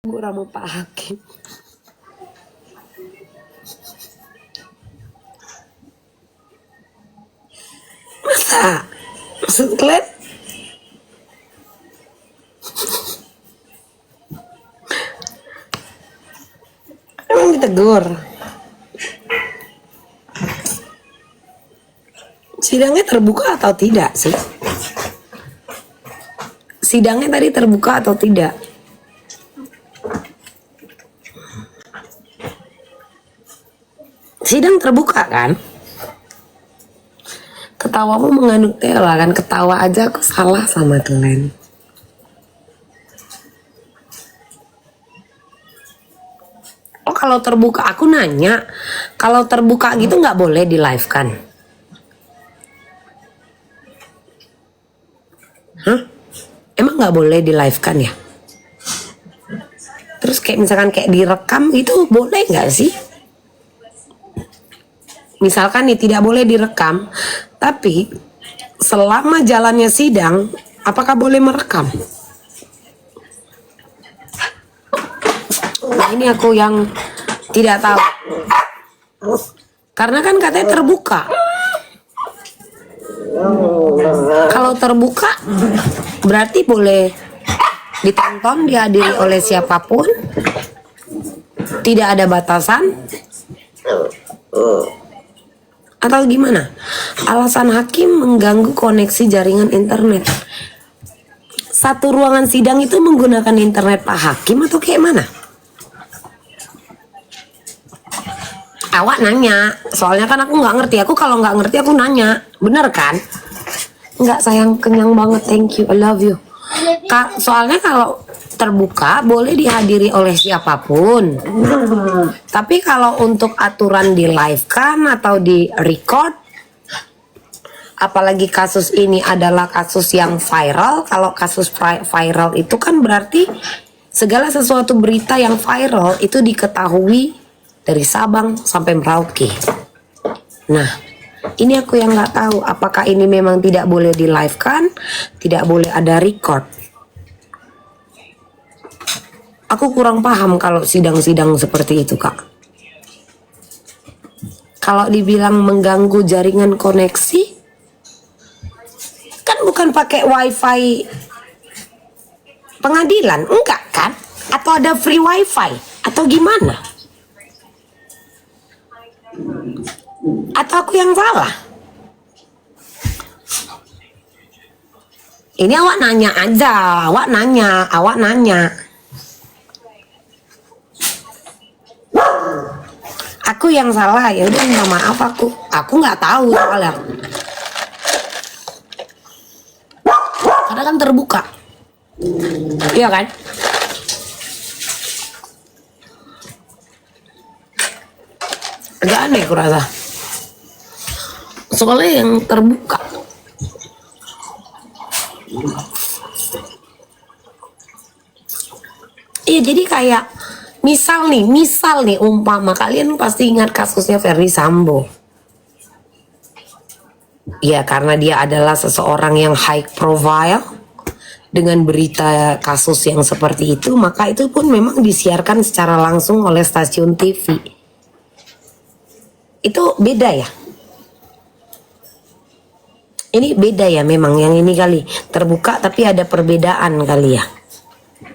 Gua mau Pak Hakim. Masa? Maksud kalian? Emang ditegur? Sidangnya terbuka atau tidak sih? Sidangnya tadi terbuka atau tidak? Sidang terbuka kan? Ketawamu mengandung tela kan? Ketawa aja aku salah sama kalian. Oh kalau terbuka, aku nanya. Kalau terbuka gitu nggak boleh di live kan? Hah? Emang nggak boleh di live kan ya? Terus kayak misalkan kayak direkam gitu boleh nggak sih? Misalkan nih tidak boleh direkam, tapi selama jalannya sidang, apakah boleh merekam? Nah ini aku yang tidak tahu. Karena kan katanya terbuka. Kalau terbuka berarti boleh ditonton, dihadiri oleh siapapun, tidak ada batasan. Atau gimana? Alasan hakim mengganggu koneksi jaringan internet. Satu ruangan sidang itu menggunakan internet Pak Hakim atau kayak mana? Awak nanya, soalnya kan aku nggak ngerti. Aku kalau nggak ngerti aku nanya, bener kan? Nggak sayang, kenyang banget, thank you, I love you. Soalnya kalau terbuka boleh dihadiri oleh siapapun. Tapi kalau untuk aturan di live kan atau di record, apalagi kasus ini adalah kasus yang viral. Kalau kasus viral itu kan berarti segala sesuatu berita yang viral itu diketahui dari Sabang sampai Merauke. Nah, ini aku yang nggak tahu apakah ini memang tidak boleh di live kan, tidak boleh ada record. Aku kurang paham kalau sidang-sidang seperti itu, Kak. Kalau dibilang mengganggu jaringan koneksi, kan bukan pakai wifi pengadilan, enggak kan? Atau ada free wifi, atau gimana? Atau aku yang salah? Ini awak nanya aja, awak nanya. Aku yang salah, ya udah minta maaf aku. Aku nggak tahu soalnya. Karena kan terbuka. Iya kan? Agak aneh aku rasa. Soalnya yang terbuka. Iya jadi kayak misal nih umpama kalian pasti ingat kasusnya Ferdy Sambo. Ya karena dia adalah seseorang yang high profile dengan berita kasus yang seperti itu, maka itu pun memang disiarkan secara langsung oleh stasiun TV. Itu beda ya. Ini beda ya memang, yang ini kali terbuka tapi ada perbedaan kali ya.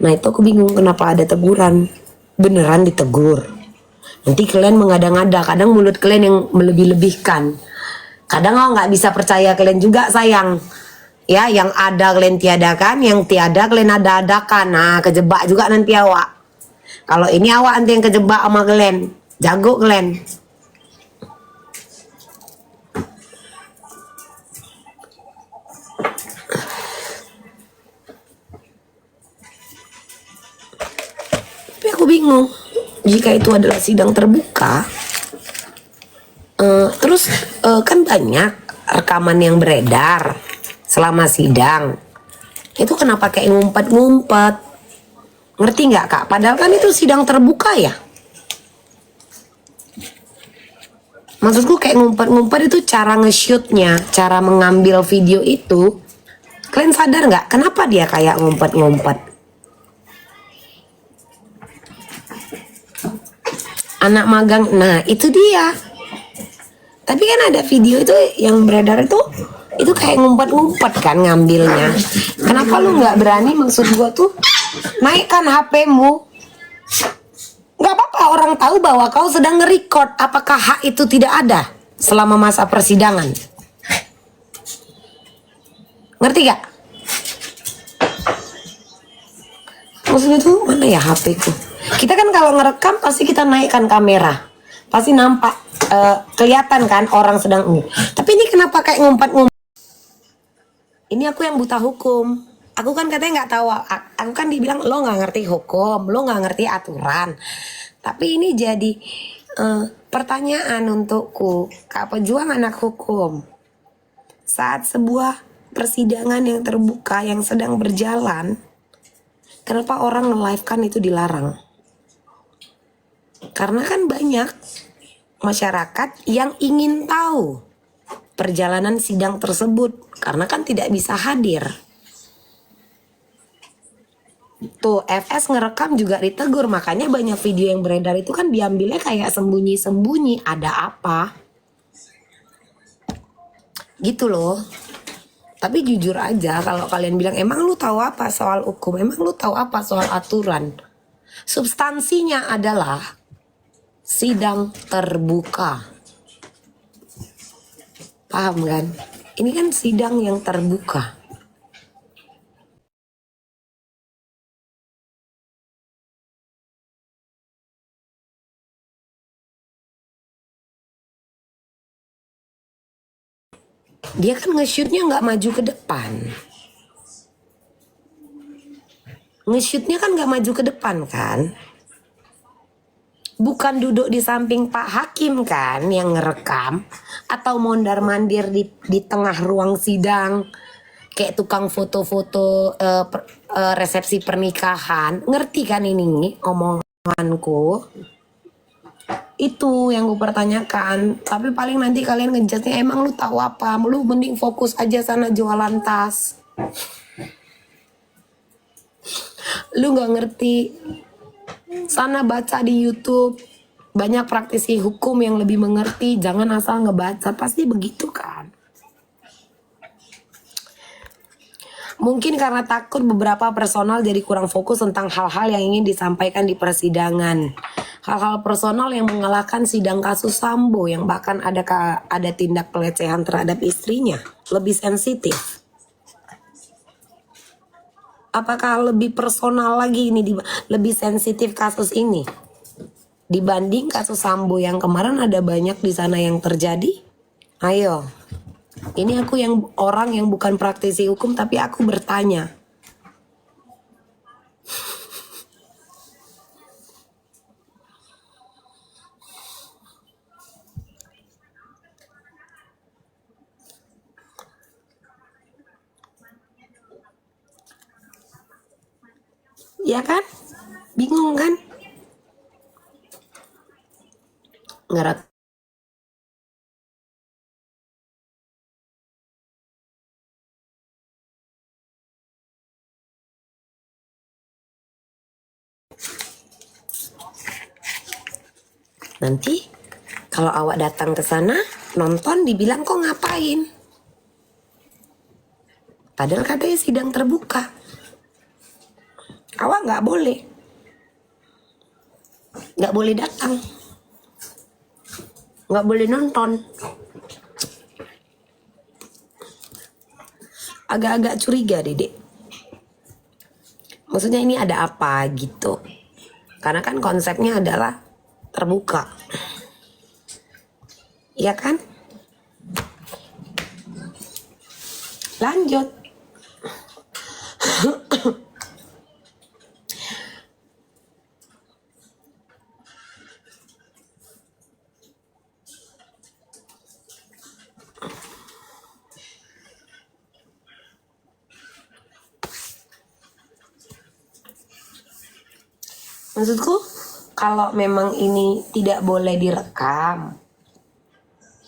Nah itu aku bingung kenapa ada teguran. Beneran ditegur. Nanti kalian mengada-ngada, kadang mulut kalian yang melebih-lebihkan. Kadang aku nggak bisa percaya kalian juga sayang. Ya, yang ada kalian tiadakan, yang tiada kalian ada-adakan. Nah, kejebak juga nanti awak. Kalau ini awak nanti yang kejebak sama kalian. Jago kalian. Tapi aku bingung. Jika itu adalah sidang terbuka, terus kan banyak rekaman yang beredar selama sidang. Itu kenapa kayak ngumpet-ngumpet? Ngerti nggak Kak? Padahal kan itu sidang terbuka ya. Maksudku kayak ngumpet-ngumpet itu cara nge-shootnya, cara mengambil video itu. Kalian sadar nggak kenapa dia kayak ngumpet-ngumpet? anak magang. Nah itu dia. Tapi kan ada video itu yang beredar itu kayak ngumpet-ngumpet kan ngambilnya. Kenapa lu nggak berani, maksud gua tuh naikkan HP-mu. Nggak apa-apa orang tahu bahwa kau sedang nge-record. Apakah hak itu tidak ada selama masa persidangan? Ngerti gak? Maksudnya tuh mana ya HP-ku? Kita kan kalau ngerekam pasti kita naikkan kamera, pasti nampak kelihatan kan orang sedang Tapi ini kenapa kayak ngumpet-ngumpet? Ini aku yang buta hukum. Aku kan katanya nggak tahu. Aku kan dibilang lo nggak ngerti hukum, lo nggak ngerti aturan. Tapi ini jadi pertanyaan untukku, Kak pejuang anak hukum. Saat sebuah persidangan yang terbuka yang sedang berjalan, kenapa orang nge-live kan itu dilarang? Karena kan banyak masyarakat yang ingin tahu perjalanan sidang tersebut, karena kan tidak bisa hadir. Tuh FS ngerekam juga ditegur, makanya banyak video yang beredar itu kan diambilnya kayak sembunyi-sembunyi, ada apa gitu loh. Tapi jujur aja, kalau kalian bilang emang lu tahu apa soal hukum, emang lu tahu apa soal aturan, substansinya adalah sidang terbuka. Paham kan? Ini kan sidang yang terbuka. Dia kan nge-shootnya nggak maju ke depan. Nge-shootnya kan nggak maju ke depan kan. Bukan duduk di samping Pak Hakim kan yang ngerekam. Atau mondar-mandir di tengah ruang sidang. Kayak tukang foto-foto resepsi pernikahan. Ngerti kan ini omonganku? Itu yang gue pertanyakan. Tapi paling nanti kalian ngejudge-nya, emang lu tahu apa? Lu mending fokus aja sana jualan tas. Lu gak ngerti. Sana baca di YouTube. Banyak praktisi hukum yang lebih mengerti. Jangan asal ngebaca. Pasti begitu kan. Mungkin karena takut beberapa personal jadi kurang fokus tentang hal-hal yang ingin disampaikan di persidangan. Hal-hal personal yang mengalahkan sidang kasus Sambo yang bahkan ada tindak pelecehan terhadap istrinya. Lebih sensitif. Apakah lebih personal lagi ini, lebih sensitif kasus ini dibanding kasus Sambo yang kemarin ada banyak di sana yang terjadi? Ayo. Ini aku yang orang yang bukan praktisi hukum tapi aku bertanya. Ya kan? Bingung kan? Ngerak. Nanti kalau awak datang ke sana nonton dibilang kok ngapain? Padahal katanya sidang terbuka. Awak nggak boleh datang, nggak boleh nonton. Agak-agak curiga Dedek. Maksudnya ini ada apa gitu? Karena kan konsepnya adalah terbuka, ya kan? Lanjut. Maksudku, kalau memang ini tidak boleh direkam,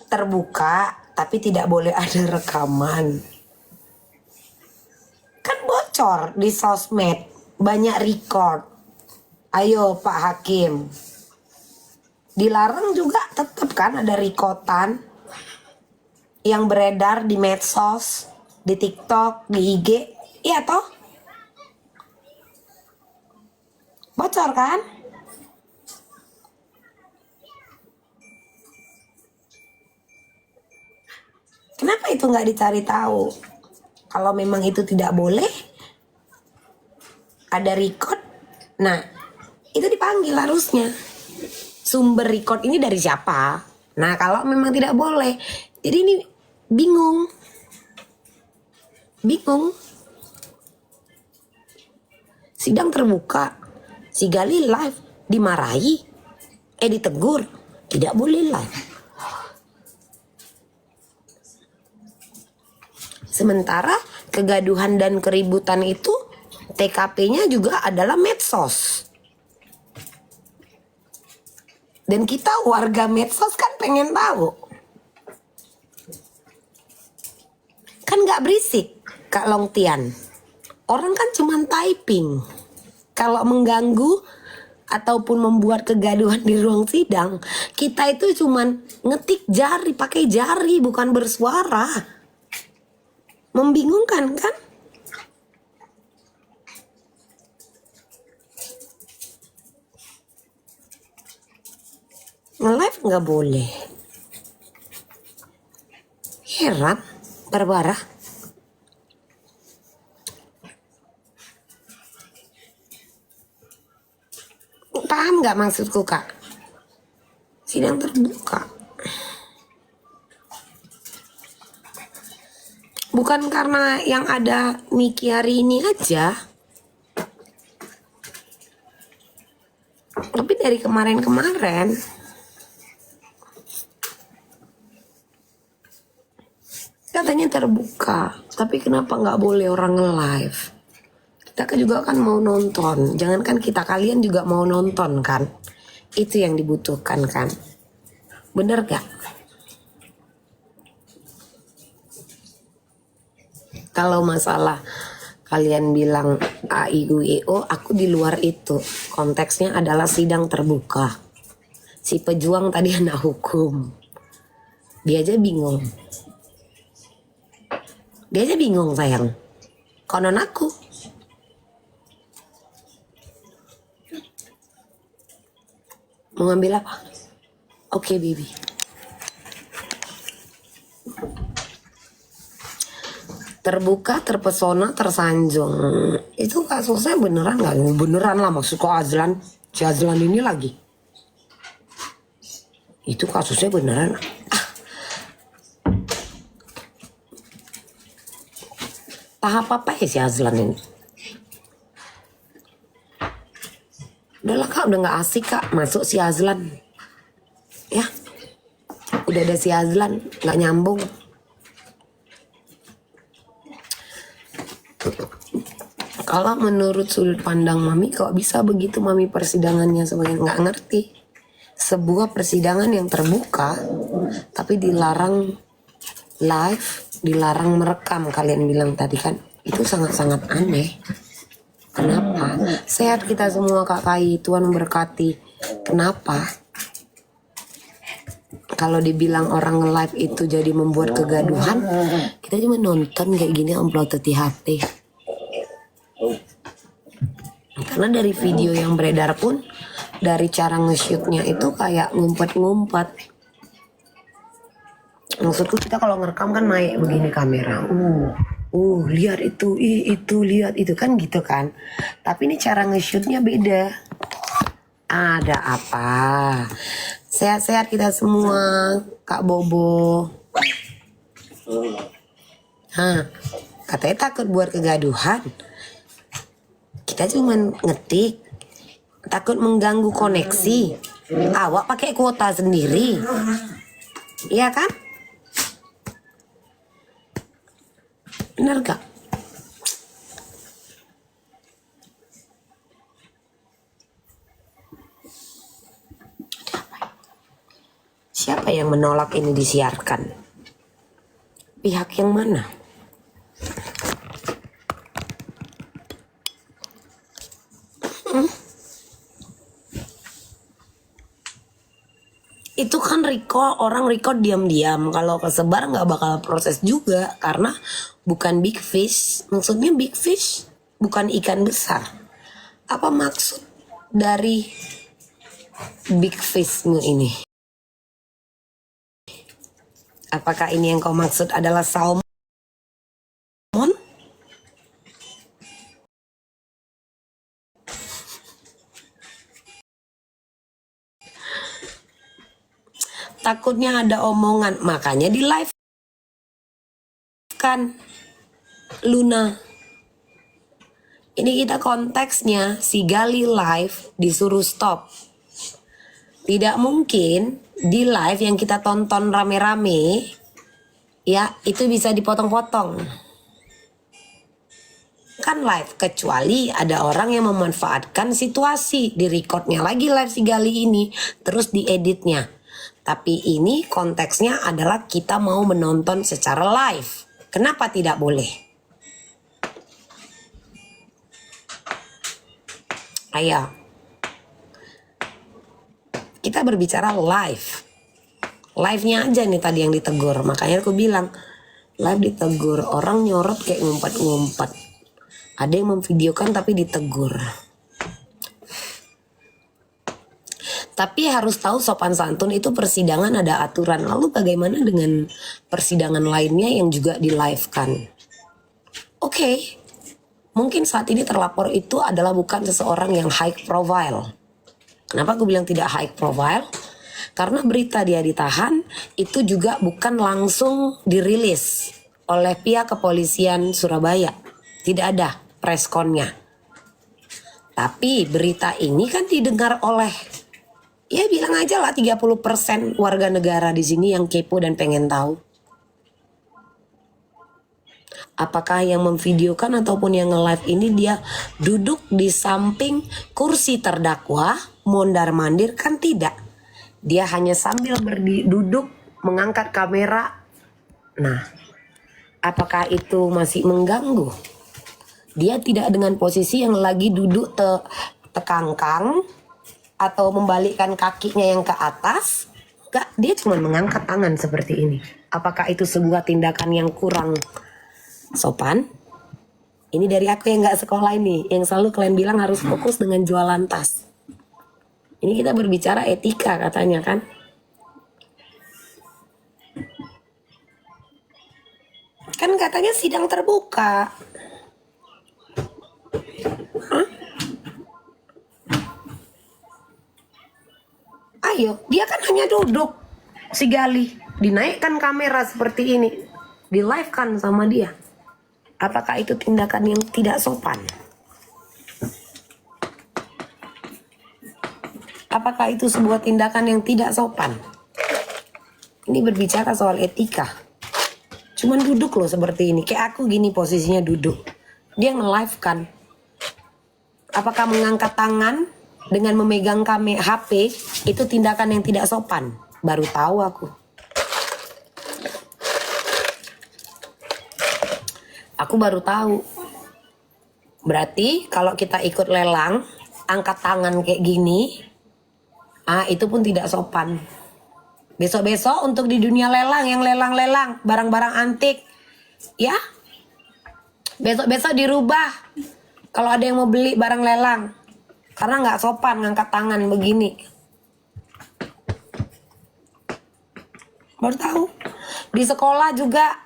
terbuka, tapi tidak boleh ada rekaman. Kan bocor di sosmed, banyak record. Ayo Pak Hakim. dilarang juga tetap kan ada rekotan yang beredar di medsos, di TikTok, di IG, iya toh? Bocor kan? Kenapa itu nggak dicari tahu? Kalau memang itu tidak boleh, ada record, nah itu dipanggil harusnya. Sumber record ini dari siapa? Nah kalau memang tidak boleh, jadi ini bingung. Sidang terbuka, si Gali live, dimarahi, ditegur, tidak boleh live. Sementara kegaduhan dan keributan itu TKP-nya juga adalah medsos. Dan kita warga medsos kan pengen tahu. Kan gak berisik Kak Longtian. Orang kan cuma typing. Kalau mengganggu ataupun membuat kegaduhan di ruang sidang, kita itu cuman ngetik jari, pakai jari, bukan bersuara. Membingungkan kan? Nge-live nggak boleh. Heran, Barbara. Paham nggak maksudku Kak? Sidang terbuka. Bukan karena yang ada Miki hari ini aja, tapi dari kemarin-kemarin. Katanya terbuka, tapi kenapa nggak boleh orang nge-live? Kita juga kan mau nonton, jangankan kita, kalian juga mau nonton kan? Itu yang dibutuhkan kan? Bener gak? Kalau masalah kalian bilang AIUEO, aku di luar itu. Konteksnya adalah sidang terbuka. Si pejuang tadi anak hukum. Dia aja bingung. Sayang. Konon aku. Mau ngambil apa? Oke, baby. Terbuka, terpesona, tersanjung. Itu kasusnya beneran gak? Beneran lah maksudku Azlan. Si Azlan ini lagi. Itu kasusnya beneran. Tahap apa ya si Azlan ini? Udahlah Kak, udah gak asik Kak masuk si Azlan. Ya, udah ada si Azlan, gak nyambung. Kalau menurut sudut pandang Mami, kok bisa begitu Mami persidangannya sebagai nggak ngerti. Sebuah persidangan yang terbuka, tapi dilarang live, dilarang merekam, kalian bilang tadi kan. Itu sangat-sangat aneh. Kenapa? Sehat kita semua Kak Kai, Tuhan memberkati. Kenapa? Kalau dibilang orang nge-live itu jadi membuat kegaduhan, kita cuma nonton kayak gini upload di HP. Karena dari video yang beredar pun, dari cara nge-shootnya itu kayak ngumpet-ngumpet. Maksudku kita kalau ngerekam kan naik begini kamera. Lihat itu, lihat itu kan gitu kan. Tapi ini cara nge-shootnya beda. Ada apa? Sehat-sehat kita semua, Kak Bobo. Katanya takut buat kegaduhan. Kita cuma ngetik, takut mengganggu koneksi. Awak pakai kuota sendiri, iya kan? Bener gak? Siapa yang menolak ini disiarkan? Pihak yang mana? Itu kan orang record diam-diam. Kalau kesebar nggak bakal proses juga karena bukan big fish. Maksudnya big fish bukan ikan besar. Apa maksud dari big fishmu ini? Apakah ini yang kau maksud adalah salmon? Takutnya ada omongan, makanya di live kan Luna. Ini kita konteksnya si Gali live disuruh stop. Tidak mungkin di live yang kita tonton rame-rame ya itu bisa dipotong-potong. Kan live, kecuali ada orang yang memanfaatkan situasi, di recordnya lagi live si Gali ini, terus dieditnya. Tapi ini konteksnya adalah kita mau menonton secara live. Kenapa tidak boleh? Ayo. Kita berbicara live. Live-nya aja nih tadi yang ditegur. Makanya aku bilang, live ditegur. Orang nyorot kayak ngumpet-ngumpet. Ada yang memvideokan tapi ditegur. Tapi harus tahu sopan santun itu persidangan ada aturan. Lalu bagaimana dengan persidangan lainnya yang juga di live kan? Oke, mungkin saat ini terlapor itu adalah bukan seseorang yang high profile. Kenapa aku bilang tidak high profile? Karena berita dia ditahan itu juga bukan langsung dirilis oleh pihak kepolisian Surabaya. Tidak ada preskonnya. Tapi berita ini kan didengar oleh, ya bilang aja lah 30% warga negara di sini yang kepo dan pengen tahu. Apakah yang memvideokan ataupun yang nge-live ini dia duduk di samping kursi terdakwa, mondar-mandir? Kan tidak. Dia hanya sambil duduk mengangkat kamera. Nah, apakah itu masih mengganggu? Dia tidak dengan posisi yang lagi duduk tekangkang atau membalikkan kakinya yang ke atas. Enggak, dia cuma mengangkat tangan seperti ini. Apakah itu sebuah tindakan yang kurang sopan? Ini dari aku yang gak sekolah ini, yang selalu kalian bilang harus fokus dengan jualan tas. Ini kita berbicara etika katanya kan. Kan katanya sidang terbuka. Hah? Ayo, dia kan hanya duduk. Si Gali dinaikkan kamera seperti ini, di live kan sama dia. Apakah itu tindakan yang tidak sopan? Apakah itu sebuah tindakan yang tidak sopan? Ini berbicara soal etika. Cuman duduk loh seperti ini. Kayak aku gini posisinya duduk. Dia nge-live kan. Apakah mengangkat tangan dengan memegang HP itu tindakan yang tidak sopan? Baru tahu aku. Aku baru tahu. Berarti kalau kita ikut lelang, angkat tangan kayak gini, itu pun tidak sopan. Besok-besok untuk di dunia lelang, yang lelang-lelang barang-barang antik, ya, besok-besok dirubah. Kalau ada yang mau beli barang lelang, karena nggak sopan ngangkat tangan begini. Baru tahu. Di sekolah juga,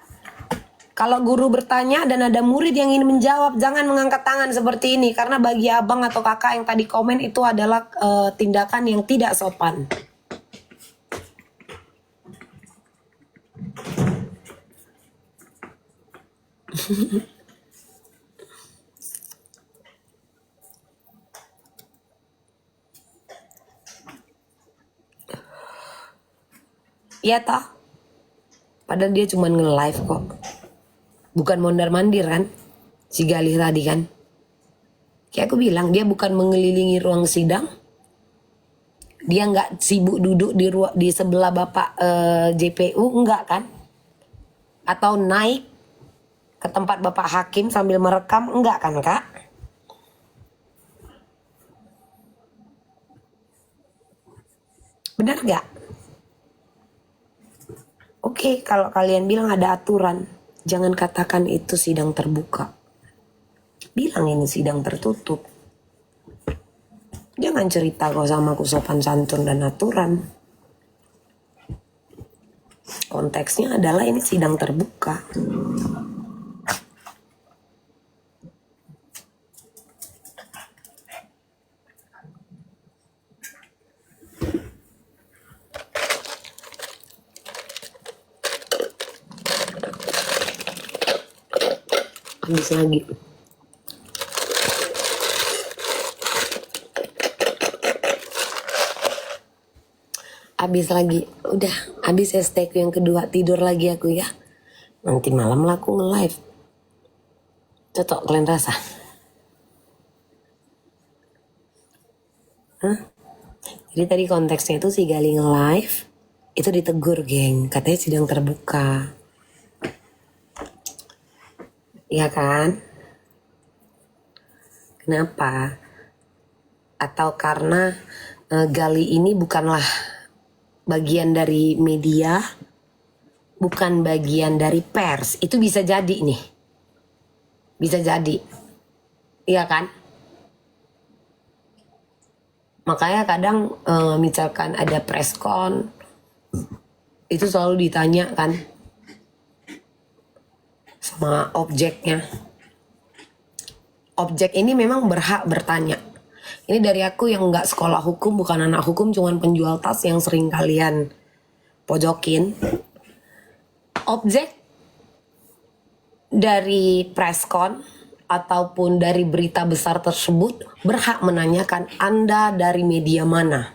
kalau guru bertanya dan ada murid yang ingin menjawab, jangan mengangkat tangan seperti ini. Karena bagi abang atau kakak yang tadi komen itu adalah tindakan yang tidak sopan. Iya toh? Padahal dia cuma nge-live kok. Bukan mondar-mandir kan? Si Gali tadi kan? Kayak aku bilang, dia bukan mengelilingi ruang sidang. Dia nggak sibuk duduk di sebelah bapak JPU, enggak kan? Atau naik ke tempat bapak hakim sambil merekam, enggak kan kak? Benar nggak? Oke, kalau kalian bilang ada aturan, jangan katakan itu sidang terbuka. Bilang ini sidang tertutup. Jangan cerita kau sama aku sopan santun dan aturan. Konteksnya adalah ini sidang terbuka. Habis lagi. Habis lagi. Udah, habis ST yang kedua, tidur lagi aku ya. Nanti malam lah aku nge-live. Cocok kalian rasa? Hah? Jadi tadi konteksnya itu si Gali nge-live, itu ditegur geng, katanya sidang terbuka. Iya kan? Kenapa? Atau karena Gali ini bukanlah bagian dari media, bukan bagian dari pers. Itu bisa jadi nih. Bisa jadi. Iya kan? Makanya kadang misalkan ada preskon, itu selalu ditanya kan sama objeknya. Objek ini memang berhak bertanya. Ini dari aku yang nggak sekolah hukum, bukan anak hukum, cuman penjual tas yang sering kalian pojokin. Objek dari preskon ataupun dari berita besar tersebut berhak menanyakan Anda dari media mana.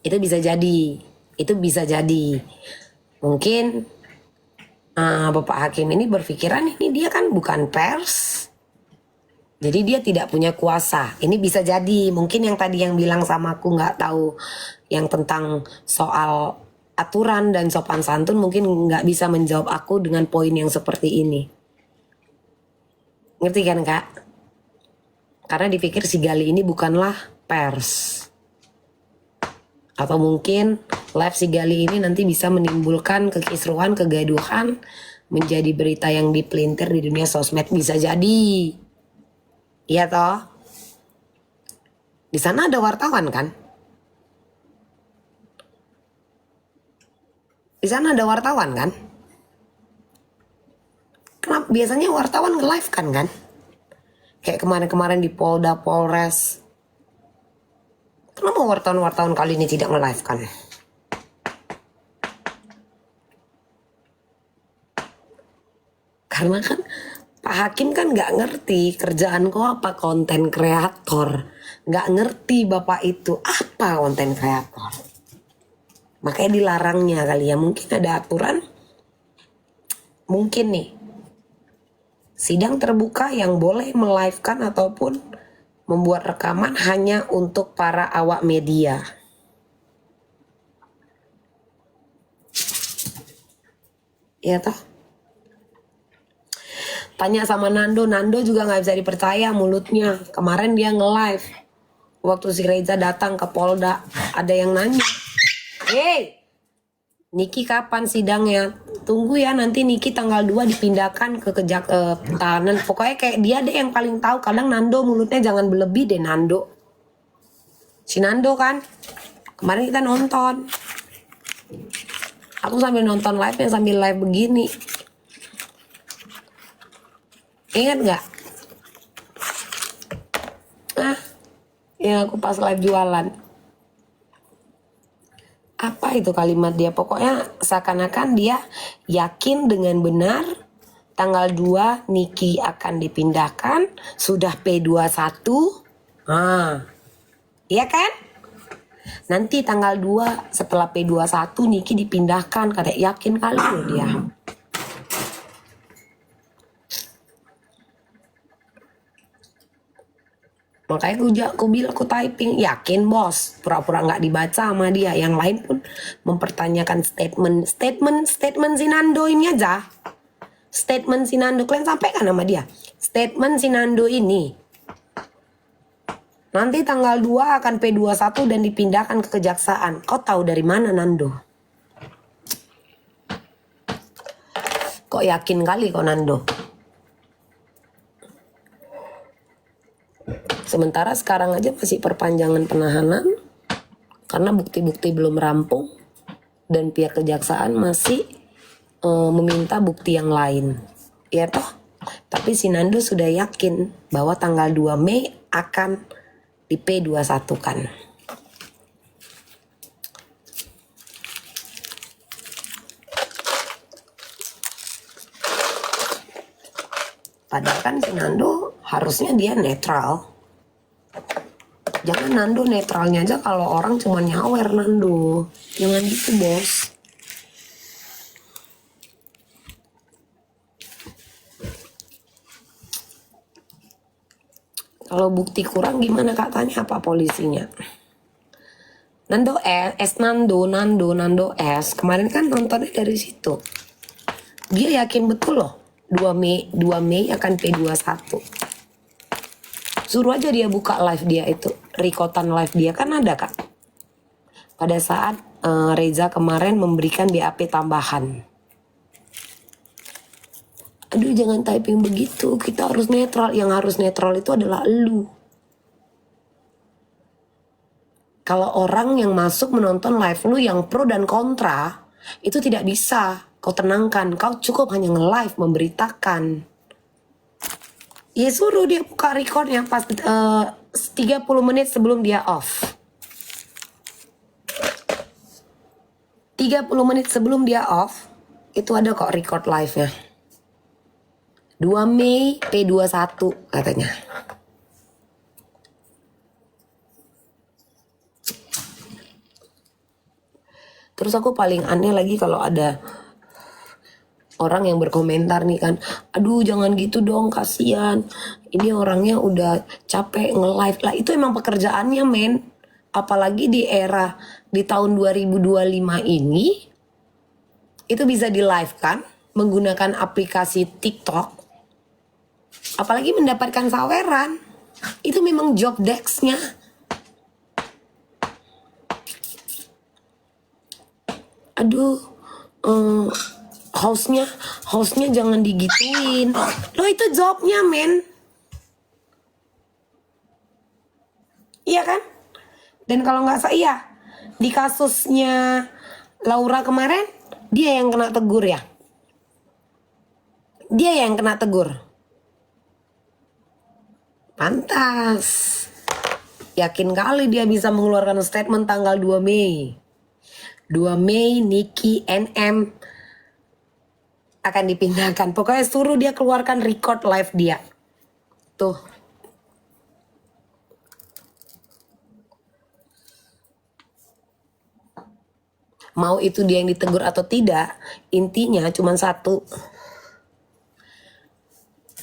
Itu bisa jadi. Itu bisa jadi. Mungkin Bapak Hakim ini berpikiran ini dia kan bukan pers. Jadi dia tidak punya kuasa. Ini bisa jadi. Mungkin yang tadi yang bilang sama aku nggak tahu yang tentang soal aturan dan sopan santun mungkin nggak bisa menjawab aku dengan poin yang seperti ini. Ngerti kan Kak? Karena dipikir si Gali ini bukanlah pers. Atau mungkin live si Gali ini nanti bisa menimbulkan kekisruhan, kegaduhan, menjadi berita yang dipelintir di dunia sosmed. Bisa jadi. Iya toh? Di sana ada wartawan kan? Di sana ada wartawan kan? Kenapa biasanya wartawan nge-live kan? Kayak kemarin-kemarin di Polda, Polres. Kenapa wartawan-wartawan kali ini tidak nge-live kan? Karena kan Pak Hakim kan gak ngerti kerjaan kau apa konten kreator. Gak ngerti bapak itu apa konten kreator. Makanya dilarangnya kali ya. Mungkin ada aturan. Mungkin nih. Sidang terbuka yang boleh melivekan ataupun membuat rekaman hanya untuk para awak media. Iya toh? Tanya sama Nando juga gak bisa dipercaya mulutnya. Kemarin dia nge-live. Waktu si Reza datang ke Polda, ada yang nanya, "Hey, Niki kapan sidangnya?" "Tunggu ya, nanti Niki tanggal 2 dipindahkan ke tahanan." Pokoknya kayak dia deh yang paling tahu. Kadang Nando mulutnya jangan berlebih deh Nando. Si Nando kan, kemarin kita nonton. Aku sambil nonton live yang sambil live begini. Ingat gak? Yang aku pas live jualan. Apa itu kalimat dia? Pokoknya seakan-akan dia yakin dengan benar tanggal 2 Niki akan dipindahkan. Sudah P21. Iya kan? Nanti tanggal 2 setelah P21 Niki dipindahkan. Katanya yakin kali loh dia. Makanya aku bilang, aku typing, yakin bos, pura-pura nggak dibaca sama dia. Yang lain pun mempertanyakan statement si Nando ini aja. Statement si Nando, kalian sampaikan sama dia. Statement si Nando ini, nanti tanggal 2 akan P21 dan dipindahkan ke kejaksaan. Kau tahu dari mana Nando? Kok yakin kali kok Nando. Sementara sekarang aja masih perpanjangan penahanan karena bukti-bukti belum rampung dan pihak kejaksaan masih meminta bukti yang lain. Ya toh? Tapi si Nando sudah yakin bahwa tanggal 2 Mei akan di P21 kan. Padahal kan si Nando harusnya dia netral. Jangan Nando netralnya aja kalau orang cuma nyawer Nando. Jangan gitu bos. Kalau bukti kurang gimana katanya apa polisinya? Nando S. Kemarin kan nontonnya dari situ. Dia yakin betul loh 2 Mei akan P21. Suruh aja dia buka live dia itu, rekotan live dia kan ada kan. Pada saat Reza kemarin memberikan BAP tambahan. Aduh jangan typing begitu, kita harus netral. Yang harus netral itu adalah elu. Kalau orang yang masuk menonton live lu yang pro dan kontra, itu tidak bisa kau tenangkan. Kau cukup hanya nge-live memberitakan. Ya suruh dia buka recordnya pas 30 menit sebelum dia off. 30 menit sebelum dia off, itu ada kok record live-nya. 2 Mei P21 katanya. Terus aku paling aneh lagi kalau ada orang yang berkomentar nih kan, aduh jangan gitu dong kasihan, ini orangnya udah capek nge-live lah. Itu emang pekerjaannya men. Apalagi di era di tahun 2025 ini, itu bisa di live kan menggunakan aplikasi TikTok. Apalagi mendapatkan saweran, itu memang job desk-nya. Aduh, hostnya jangan digituin. Loh itu jobnya men. Iya kan? Dan kalau nggak salah iya, di kasusnya Laura kemarin dia yang kena tegur ya. Dia yang kena tegur. Pantas. Yakin kali dia bisa mengeluarkan statement tanggal 2 Mei. 2 Mei Niki NM akan dipindahkan. Pokoknya suruh dia keluarkan record live dia. Tuh. Mau itu dia yang ditegur atau tidak, intinya cuma satu.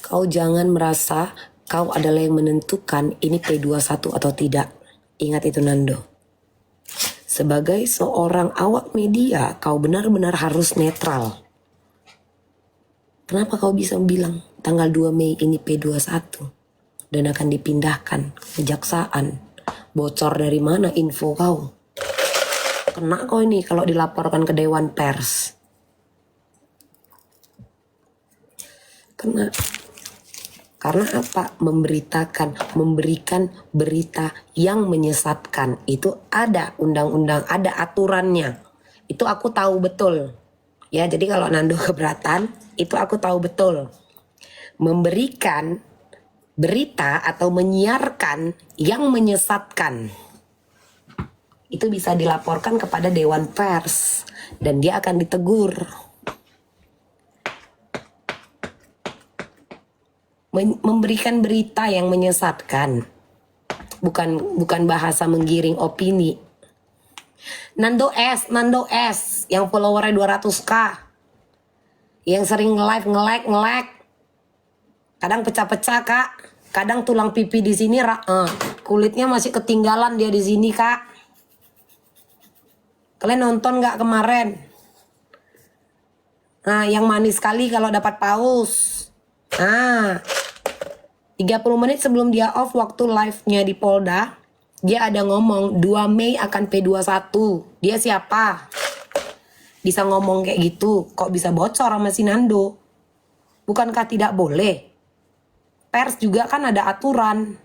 Kau jangan merasa kau adalah yang menentukan ini P21 atau tidak. Ingat itu Nando. Sebagai seorang awak media, kau benar-benar harus netral. Kenapa kau bisa bilang tanggal 2 Mei ini P21 dan akan dipindahkan ke kejaksaan? Bocor dari mana info kau? Kena kau ini kalau dilaporkan ke Dewan Pers. Kena. Karena apa? Memberikan berita yang menyesatkan. Itu ada undang-undang, ada aturannya. Itu aku tahu betul. Ya, jadi kalau Nando keberatan, itu aku tahu betul. Memberikan berita atau menyiarkan yang menyesatkan. Itu bisa dilaporkan kepada Dewan Pers. Dan dia akan ditegur. Memberikan berita yang menyesatkan, bukan bahasa menggiring opini. Nando S yang followernya 200k, yang sering live nge-lag, kadang pecah-pecah kak, kadang tulang pipi di sini kulitnya masih ketinggalan dia di sini kak. Kalian nonton nggak kemarin? Nah, yang manis sekali kalau dapat paus. Nah, 30 menit sebelum dia off waktu live-nya di Polda, dia ada ngomong 2 Mei akan P21. Dia siapa? Bisa ngomong kayak gitu, kok bisa bocor sama si Nando? Bukankah tidak boleh? Pers juga kan ada aturan.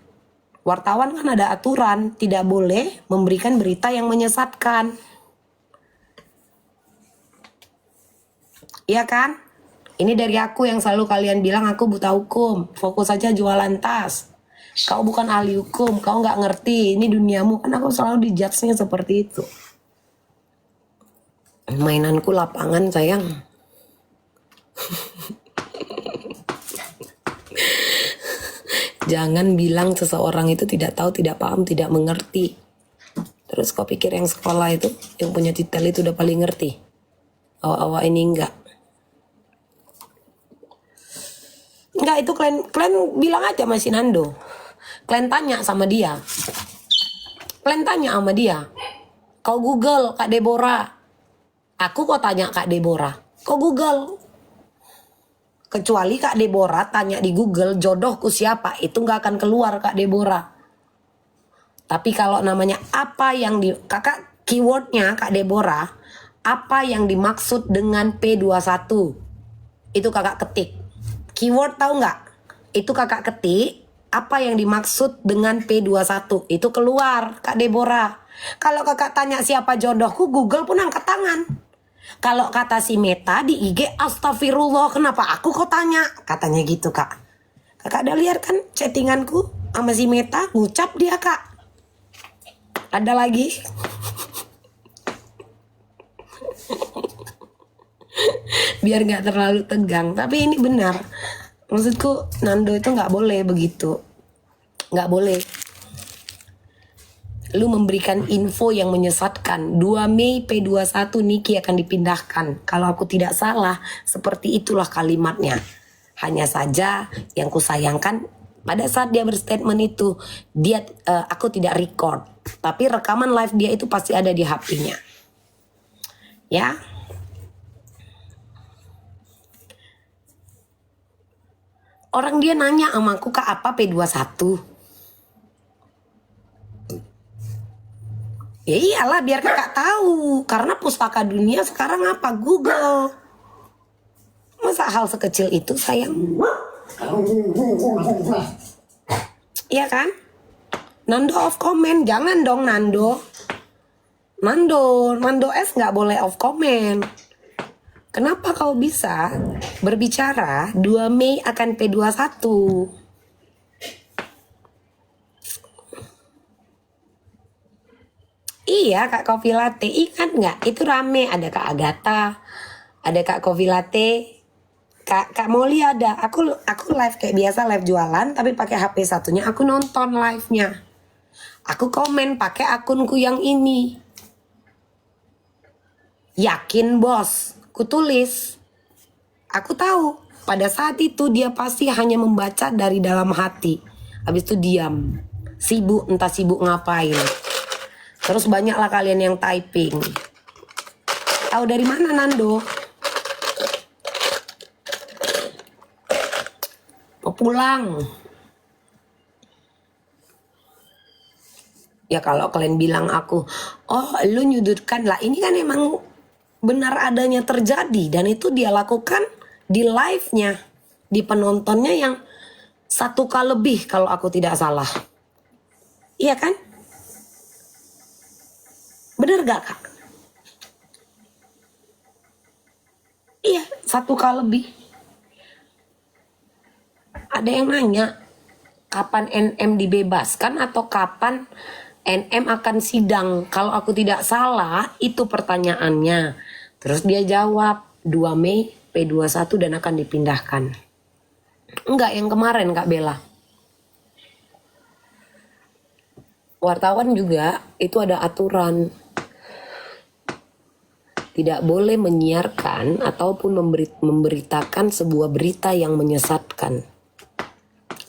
Wartawan kan ada aturan. Tidak boleh memberikan berita yang menyesatkan. Iya kan? Ini dari aku yang selalu kalian bilang aku buta hukum. Fokus aja jualan tas. Kau bukan ahli hukum. Kau nggak ngerti. Ini duniamu. Kan aku selalu dijudge-nya seperti itu. Mainanku lapangan sayang. Jangan bilang seseorang itu tidak tahu, tidak paham, tidak mengerti. Terus kau pikir yang sekolah itu, yang punya titel itu udah paling ngerti? Awak-awak ini enggak. Enggak, itu kalian bilang aja sama si Nando. Kalian tanya sama dia. Kalian tanya sama dia. Kau Google Kak Deborah. Aku kok tanya Kak Deborah. Kau Google. Kecuali Kak Deborah tanya di Google jodohku siapa, itu nggak akan keluar Kak Deborah. Tapi kalau namanya apa yang di kakak keywordnya Kak Deborah, apa yang dimaksud dengan P21, itu kakak ketik. Keyword tahu nggak? Itu kakak ketik apa yang dimaksud dengan P21, itu keluar Kak Deborah. Kalau kakak tanya siapa jodohku, Google pun angkat tangan. Kalau kata si Meta di IG, astagfirullah, kenapa aku kok tanya? Katanya gitu kak. Kakak udah lihat kan chattinganku sama si Meta, ngucap dia kak. Ada lagi. Biar gak terlalu tegang. Tapi ini benar. Maksudku Nando itu gak boleh begitu. Gak boleh. Lu memberikan info yang menyesatkan. 2 Mei P21 Niki akan dipindahkan. Kalau aku tidak salah, seperti itulah kalimatnya. Hanya saja yang kusayangkan pada saat dia berstatement itu, aku tidak record. Tapi rekaman live dia itu pasti ada di HP-nya. Ya. Orang dia nanya sama aku, Kak, apa P21? Ya iyalah biar kakak tahu. Karena pustaka dunia sekarang apa? Google. Masa hal sekecil itu sayang? Iya kan? Nando off comment. Jangan dong Nando. Nando S gak boleh off comment. Kenapa kau bisa berbicara 2 Mei akan P21? Iya Kak Coffee Latte, ingat nggak? Itu rame, ada Kak Agatha, ada Kak Coffee Latte, Kak Molly ada. Aku live kayak biasa, live jualan, tapi pakai HP satunya. Aku nonton live-nya. Aku komen pakai akunku yang ini. Yakin bos, ku tulis. Aku tahu pada saat itu dia pasti hanya membaca dari dalam hati. Habis itu diam, sibuk, entah sibuk ngapain. Terus banyaklah kalian yang typing. Tahu dari mana Nando? Mau pulang. Ya kalau kalian bilang aku, oh lu nyudutkan lah. Ini kan emang benar adanya terjadi. Dan itu dia lakukan di live-nya. Di penontonnya yang 1K lebih kalau aku tidak salah. Iya kan? Bener gak kak? Iya 1K lebih. Ada yang nanya, kapan NM dibebaskan atau kapan NM akan sidang? Kalau aku tidak salah itu pertanyaannya. Terus dia jawab 2 Mei P21 dan akan dipindahkan. Enggak, yang kemarin Kak Bella. Wartawan juga itu ada aturan. Tidak boleh menyiarkan ataupun memberitakan sebuah berita yang menyesatkan.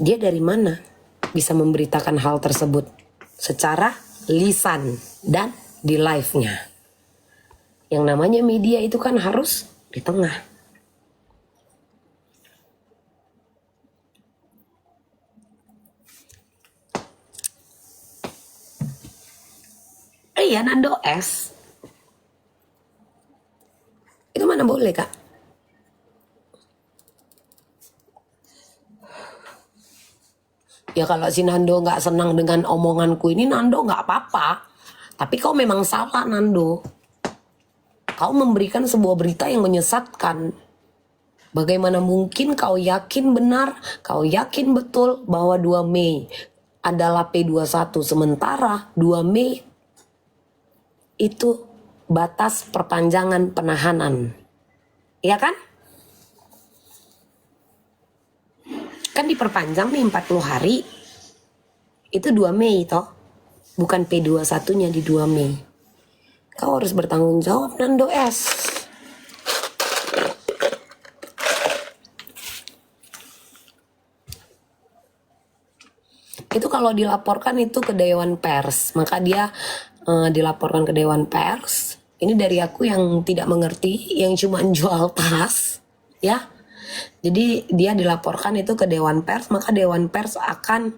Dia dari mana bisa memberitakan hal tersebut? Secara lisan dan di live-nya. Yang namanya media itu kan harus di tengah. Iya Nando S. Itu mana boleh kak? Ya kalau si Nando nggak senang dengan omonganku ini, Nando nggak apa-apa. Tapi kau memang salah, Nando. Kau memberikan sebuah berita yang menyesatkan. Bagaimana mungkin kau yakin benar, kau yakin betul bahwa 2 Mei adalah P21, sementara 2 Mei itu batas perpanjangan penahanan. Iya kan? Kan diperpanjang nih 40 hari. Itu 2 Mei toh. Bukan P21-nya di 2 Mei. Kau harus bertanggung jawab, Nando S. Itu kalau dilaporkan itu ke Dewan Pers. Maka dia dilaporkan ke Dewan Pers. Ini dari aku yang tidak mengerti, yang cuma jual tas, ya. Jadi dia dilaporkan itu ke Dewan Pers, maka Dewan Pers akan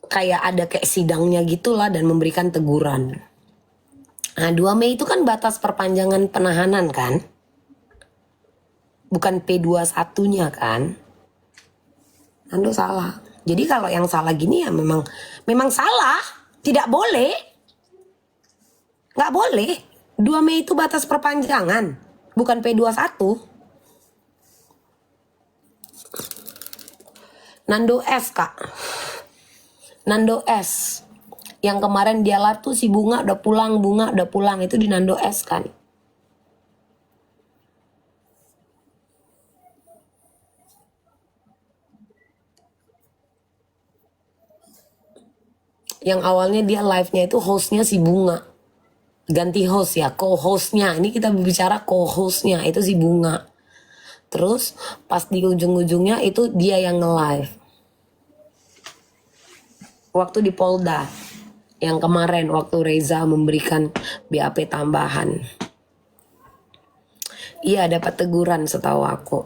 kayak ada kayak sidangnya gitulah dan memberikan teguran. Nah 2 Mei itu kan batas perpanjangan penahanan kan, bukan P21-nya kan. Nando salah. Jadi kalau yang salah gini ya memang salah, tidak boleh, nggak boleh. 2 Mei itu batas perpanjangan, bukan P21. Nando S kak. Nando S. Yang kemarin dia tuh si Bunga udah pulang, itu di Nando S kan. Yang awalnya dia live-nya itu hostnya si Bunga. Ganti host ya, co-hostnya. Ini kita bicara co-hostnya, itu si Bunga. Terus pas di ujung-ujungnya itu dia yang nge-live. Waktu di Polda. Yang kemarin waktu Reza memberikan BAP tambahan. Iya dapat teguran setahu aku.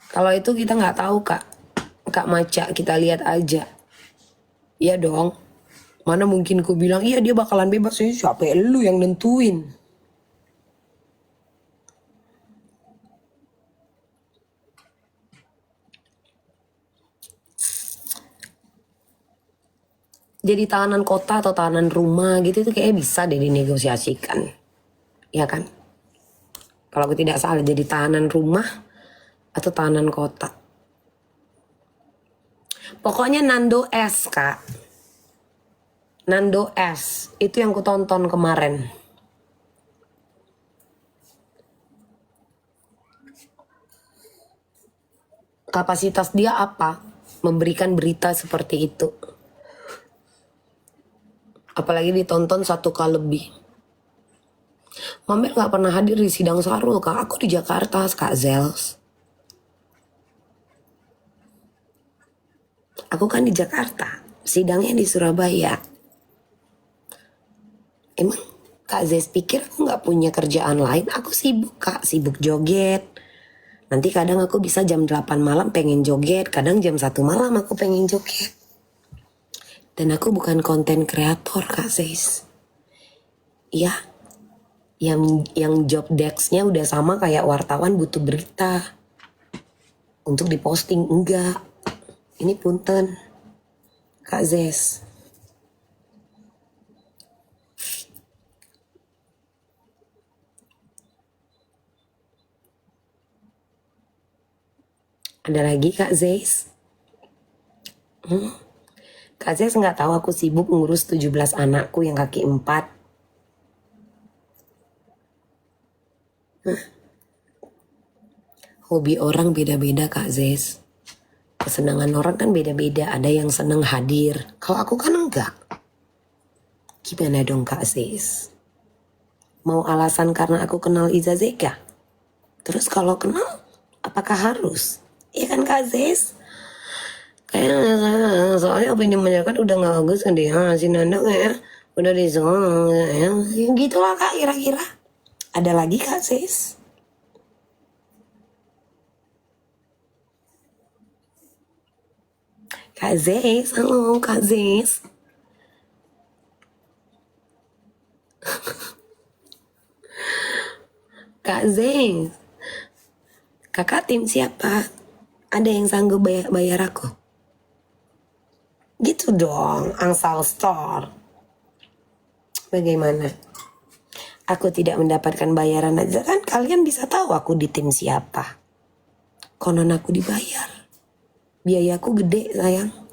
Kalau itu kita nggak tahu kak Maca, kita lihat aja. Iya dong. Mana mungkin ku bilang iya dia bakalan bebas, siapa lu yang nentuin? Jadi tahanan kota atau tahanan rumah gitu itu kayaknya bisa deh dinegosiasikan. Ya kan? Kalau aku tidak salah jadi tahanan rumah atau tahanan kota. Pokoknya Nando S kak. Nando S. Itu yang ku tonton kemarin. Kapasitas dia apa? Memberikan berita seperti itu. Apalagi ditonton 1K lebih. Mamet gak pernah hadir di sidang Sarul kak. Aku di Jakarta kak Zels. Aku kan di Jakarta. Sidangnya di Surabaya. Emang Kak Zes pikir aku gak punya kerjaan lain? Aku sibuk kak. Sibuk joget. Nanti kadang aku bisa jam 8 malam pengen joget. Kadang jam 1 malam aku pengen joget. Dan aku bukan konten kreator kak Zes. Ya, yang job desk-nya udah sama kayak wartawan butuh berita untuk diposting, enggak. Ini punten Kak Zes. Ada lagi Kak Zes? Kak Zes nggak tahu aku sibuk ngurus 17 anakku yang kaki 4. Hobi orang beda-beda Kak Zes. Kesenangan orang kan beda-beda. Ada yang senang hadir. Kalau aku kan enggak. Gimana dong Kak Zes? Mau alasan karena aku kenal Iza Zeka? Terus kalau kenal, apakah harus? Iya kan Kak Zes? Kayaknya soalnya opini masyarakat udah gak bagus kan dia. Si Nanda kayak udah disong. Ya, gitulah Kak kira-kira. Ada lagi Kak Zes? Kak Zes, halo Kak Zes. Kak Zeng, kakak tim siapa? Ada yang sanggup bayar aku? Gitu dong, Angsal Store. Bagaimana? Aku tidak mendapatkan bayaran aja kan kalian bisa tahu aku di tim siapa. Konon aku dibayar. Biayaku gede sayang.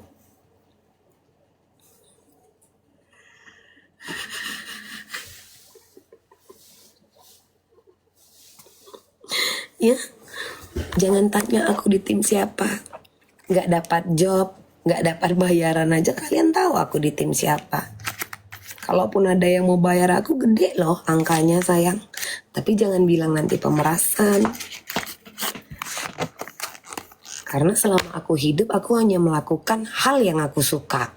Ya, jangan tanya aku di tim siapa. Gak dapat job, gak dapat bayaran aja kalian tahu aku di tim siapa. Kalaupun ada yang mau bayar aku gede loh angkanya sayang. Tapi jangan bilang nanti pemerasan. Karena selama aku hidup aku hanya melakukan hal yang aku suka.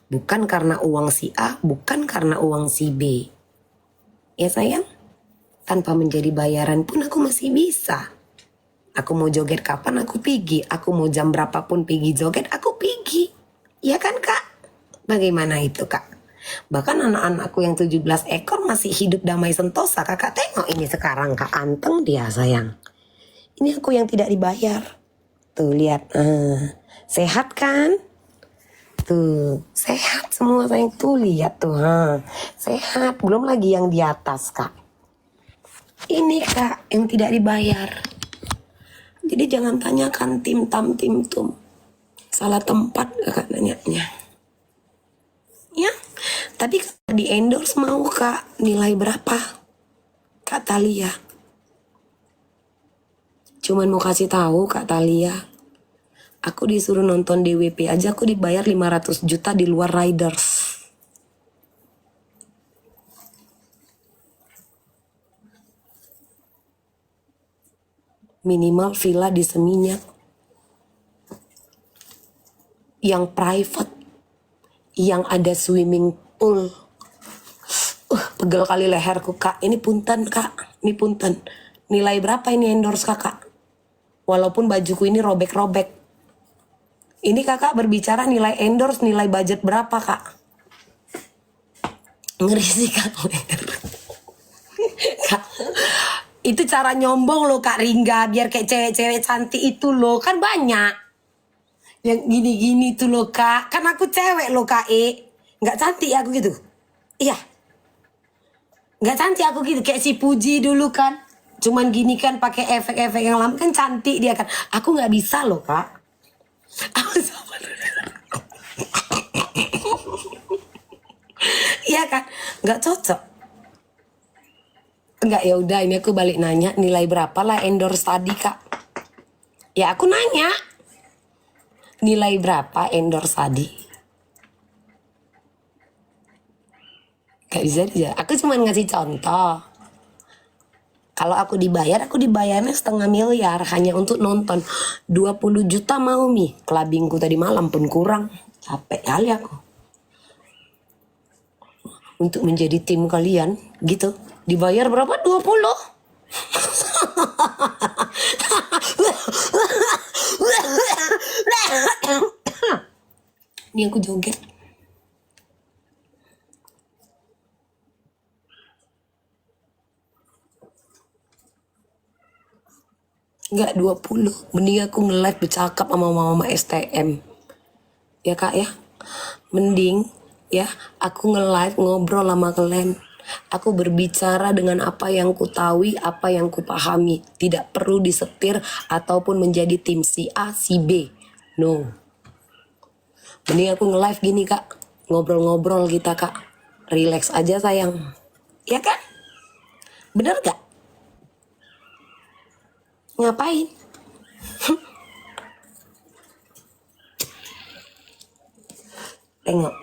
Bukan karena uang si A, bukan karena uang si B. Ya sayang, tanpa menjadi bayaran pun aku masih bisa. Aku mau joget kapan aku pergi. Aku mau jam berapapun pergi joget aku pergi. Ya kan kak? Bagaimana itu kak? Bahkan anak-anakku yang 17 ekor masih hidup damai sentosa. Kakak tengok ini sekarang kak, anteng dia sayang. Ini aku yang tidak dibayar. Tuh lihat, sehat kan? Tuh sehat semua sayang. Tuh lihat tuh, sehat. Belum lagi yang di atas kak. Ini kak yang tidak dibayar. Jadi jangan tanyakan tim tam tim tum. Salah tempat kakak nanyanya. Ya, tapi di endorse mau kak nilai berapa? Kak Talia. Cuman mau kasih tahu Kak Talia. Aku disuruh nonton DWP aja aku dibayar 500 juta di luar riders. Minimal villa di Seminyak. Yang private. Yang ada swimming pool. Pegel kali leherku kak. Ini punten kak. Ini punten. Nilai berapa ini endorse kakak? Walaupun bajuku ini robek-robek. Ini kakak berbicara nilai endorse, nilai budget berapa kak? Ngeri sih kak. Kak, itu cara nyombong loh kak Ringga. Biar kayak cewek-cewek cantik itu loh. Kan banyak. Yang gini-gini tuh loh kak. Kan aku cewek loh kak Nggak cantik aku gitu. Iya. Nggak cantik aku gitu. Kayak si Puji dulu kan. Cuman gini kan pakai efek-efek yang lama kan cantik dia kan. Aku nggak bisa loh kak. Iya kan, nggak cocok. Enggak ya udah ini aku balik nanya nilai berapa lah endorse tadi kak. Ya aku nanya nilai berapa endorse tadi. Gak bisa dia. Aku cuma ngasih contoh. Kalau aku dibayarnya 1,5 miliar hanya untuk nonton. 20 juta mau mi. Kelabingku tadi malam pun kurang. Capek kali aku. Untuk menjadi tim kalian gitu. Dibayar berapa? 20. Ini aku joget. Enggak 20. Mending aku nge-live bercakap sama mama-mama STM. Ya kak ya. Mending ya aku nge-live ngobrol sama kalian. Aku berbicara dengan apa yang ku tahu, apa yang ku pahami. Tidak perlu disetir ataupun menjadi tim si A, si B. No. Mending aku nge-live gini kak. Ngobrol-ngobrol kita kak. Relax aja sayang. Ya kan? Bener gak? Ngapain? Tengok,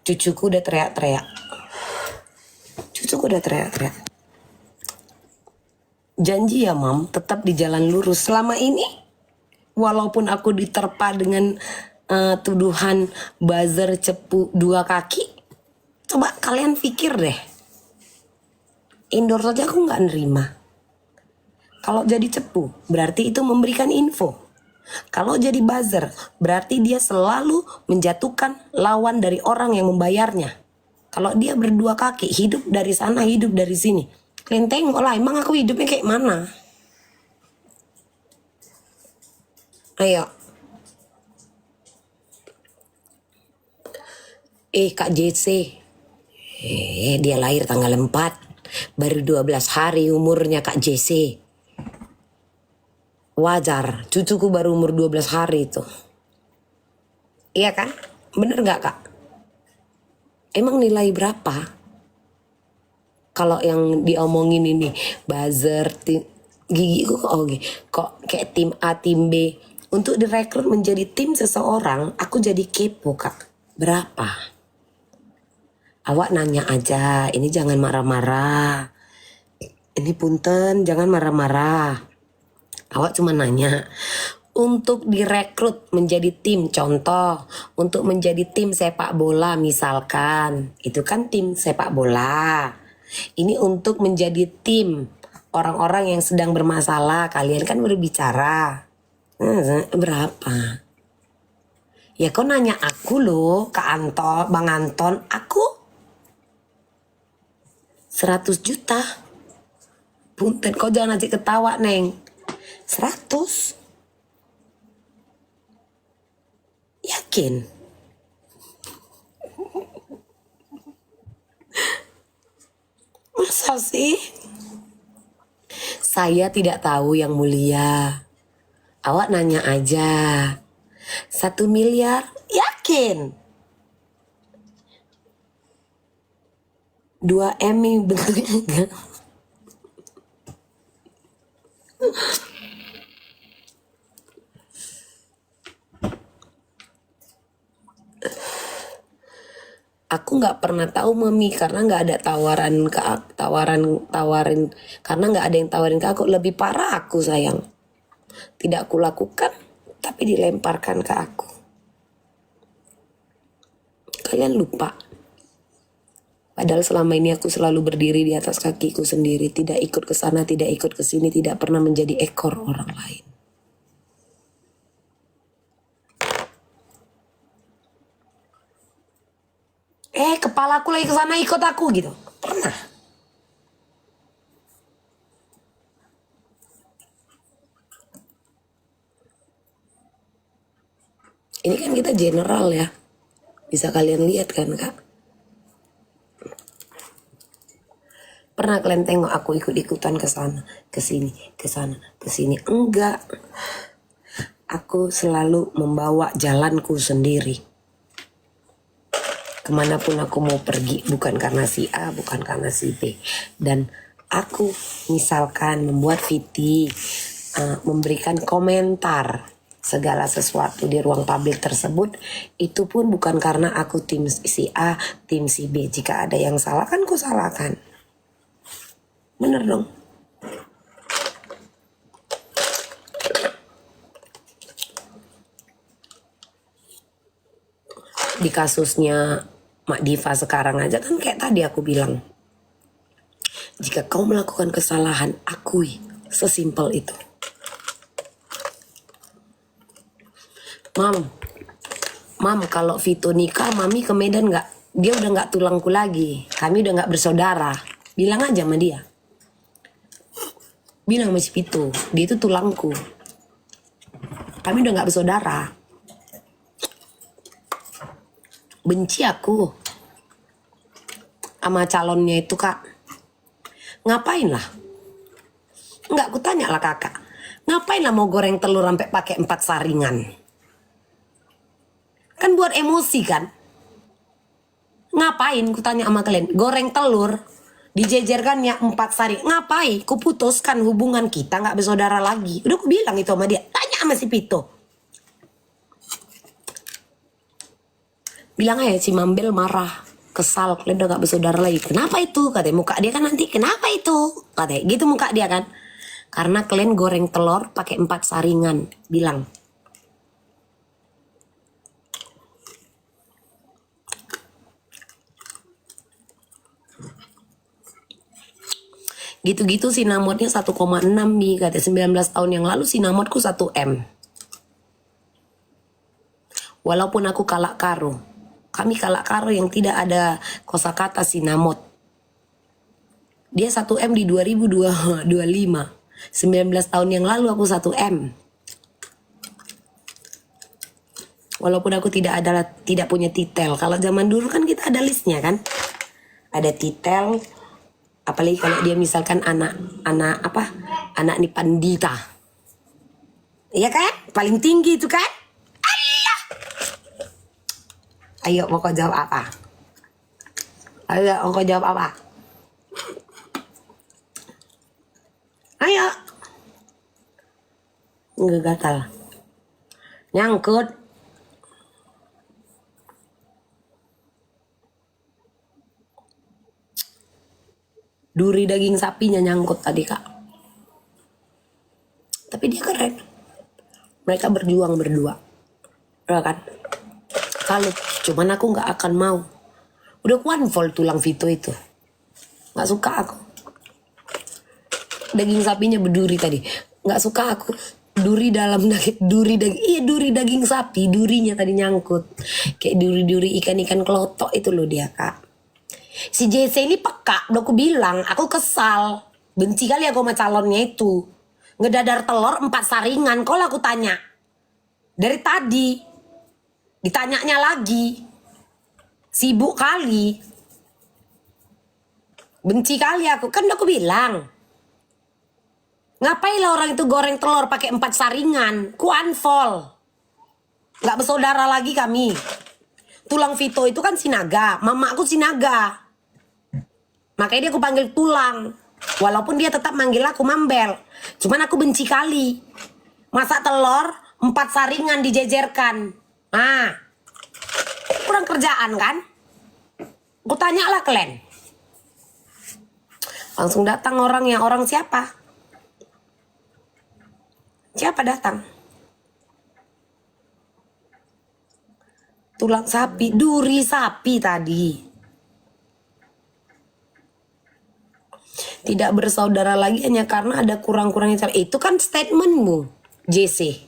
cucuku udah teriak-teriak. Janji ya mam, tetap di jalan lurus. Selama ini, walaupun aku diterpa dengan tuduhan buzzer cepu 2 kaki, coba kalian pikir deh. Endorse saja aku nggak nerima. Kalau jadi cepu, berarti itu memberikan info. Kalau jadi buzzer, berarti dia selalu menjatuhkan lawan dari orang yang membayarnya. Kalau dia berdua kaki, hidup dari sana, hidup dari sini. Kalian tengok lah, emang aku hidupnya kayak mana? Ayo. Kak JC. Dia lahir tanggal 4. Baru 12 hari umurnya Kak JC. Wajar, cucuku baru umur 12 hari itu. Iya kan? Bener gak Kak? Emang nilai berapa? Kalau yang diomongin ini buzzer, gigiku kok kayak tim A, tim B. Untuk direkrut menjadi tim seseorang, aku jadi kepo Kak. Berapa? Awak nanya aja, ini jangan marah-marah. Ini punten, jangan marah-marah. Awak cuma nanya. Untuk direkrut menjadi tim, contoh, untuk menjadi tim sepak bola misalkan. Itu kan tim sepak bola. Ini untuk menjadi tim orang-orang yang sedang bermasalah. Kalian kan berbicara. Berapa? Ya kau nanya aku loh, Kak Anton, Bang Anton, aku 100 juta. Punten, kau jangan aja ketawa Neng. 100? Yakin? Masa sih? Saya tidak tahu yang mulia. Awak nanya aja. 1 miliar? Yakin? 2 M ini bentuknya enggak. Aku nggak pernah tahu Mami karena nggak ada tawarin karena nggak ada yang tawarin ke aku. Lebih parah aku sayang, tidak aku lakukan tapi dilemparkan ke aku. Kalian lupa, padahal selama ini aku selalu berdiri di atas kakiku sendiri, tidak ikut ke sana, tidak ikut ke sini, tidak pernah menjadi ekor orang lain. Kepalaku lagi ke sana ikut aku gitu. Pernah. Ini kan kita general ya. Bisa kalian lihat kan Kak. Pernah kalian tengok aku ikut-ikutan ke sana, ke sini, ke sana, ke sini? Enggak. Aku selalu membawa jalanku sendiri. Kemanapun aku mau pergi, bukan karena si A, bukan karena si B. Dan aku misalkan membuat VT, memberikan komentar segala sesuatu di ruang publik tersebut, itu pun bukan karena aku tim si A, tim si B. Jika ada yang salah kan ku salahkan. Bener dong. Di kasusnya Mak Diva sekarang aja kan kayak tadi aku bilang, jika kau melakukan kesalahan, akui. Sesimpel itu. Mam, kalau Vito nikah, Mami ke Medan nggak? Dia udah nggak tulangku lagi. Kami udah nggak bersaudara. Bilang aja sama dia. Bilang sama si Vito, dia itu tulangku. Kami udah nggak bersaudara. Benci aku sama calonnya itu Kak. Ngapain lah? Enggak, aku tanya lah kakak. Ngapain lah mau goreng telur sampai pakai 4 saringan? Kan buat emosi kan? Ngapain ku tanya sama kalian? Goreng telur dijejerkannya 4 saring. Ngapain? Ku putuskan hubungan kita nggak bersaudara lagi. Udah aku bilang itu sama dia. Tanya sama si Pito. Bilang aja si Mambel marah. Kesal, kalian udah gak bersaudara lagi. Kenapa itu? Katanya muka dia kan nanti. Kenapa itu? Katanya gitu muka dia kan. Karena kalian goreng telur pakai 4 saringan. Bilang. Gitu-gitu sinamotnya 1,6 nih. Katanya 19 tahun yang lalu sinamotku 1 M. Walaupun aku kalak karo. Kami kalak karo yang tidak ada kosakata sinamot. Dia 1M di 2025. 19 tahun yang lalu aku 1M. Walaupun aku tidak punya titel. Kalau zaman dulu kan kita ada listnya kan. Ada titel. Apalagi kalau dia misalkan anak nih pandita. Iya kan? Paling tinggi itu kan? Allah. Ayo mau kau jawab apa? Ayo mau kau jawab apa? Ayo. Nggak gatal. Nyangkut. Duri daging sapinya nyangkut tadi kak. Tapi dia keren. Mereka berjuang berdua. Ya kan? Salut. Cuman aku gak akan mau. Udah kuanfol tulang Vito itu. Gak suka aku. Daging sapinya berduri tadi. Gak suka aku. Duri daging sapi. Durinya tadi nyangkut. Kayak duri-duri ikan-ikan kelotok itu loh dia kak. Si JC ini peka, udah aku bilang, aku kesal. Benci kali aku sama calonnya itu. Ngedadar telur 4 saringan, kalau aku tanya. Dari tadi. Ditanyanya lagi. Sibuk kali. Benci kali aku, kan udah aku bilang. Ngapain lah orang itu goreng telur pakai 4 saringan? Ku unfollow. Gak bersaudara lagi kami. Tulang Vito itu kan Sinaga, mama aku Sinaga. Makanya dia aku panggil tulang. Walaupun dia tetap manggil aku Mambel. Cuman aku benci kali. Masak telur 4 saringan dijejerkan. Nah, kurang kerjaan kan? Aku tanya lah kalian. Langsung datang orangnya. Orang siapa? Siapa datang? Tulang sapi, duri sapi tadi. Tidak bersaudara lagi hanya karena ada kurang-kurangnya. Itu kan statementmu, JC.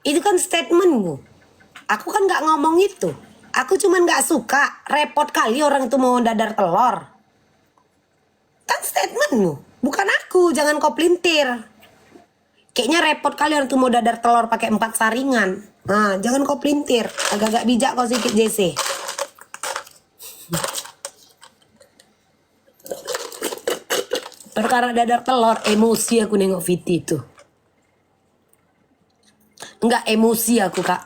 Itu kan statementmu. Aku kan gak ngomong itu. Aku cuman gak suka. Repot kali orang itu mau dadar telur. Kan statementmu. Bukan aku, jangan kau pelintir. Kayaknya repot kali orang itu mau dadar telur pakai 4 saringan. Nah, jangan kau pelintir. Agak-agak bijak kau sedikit, JC. Perkara dadar telur, emosi aku nengok Viti itu. Enggak, emosi aku kak.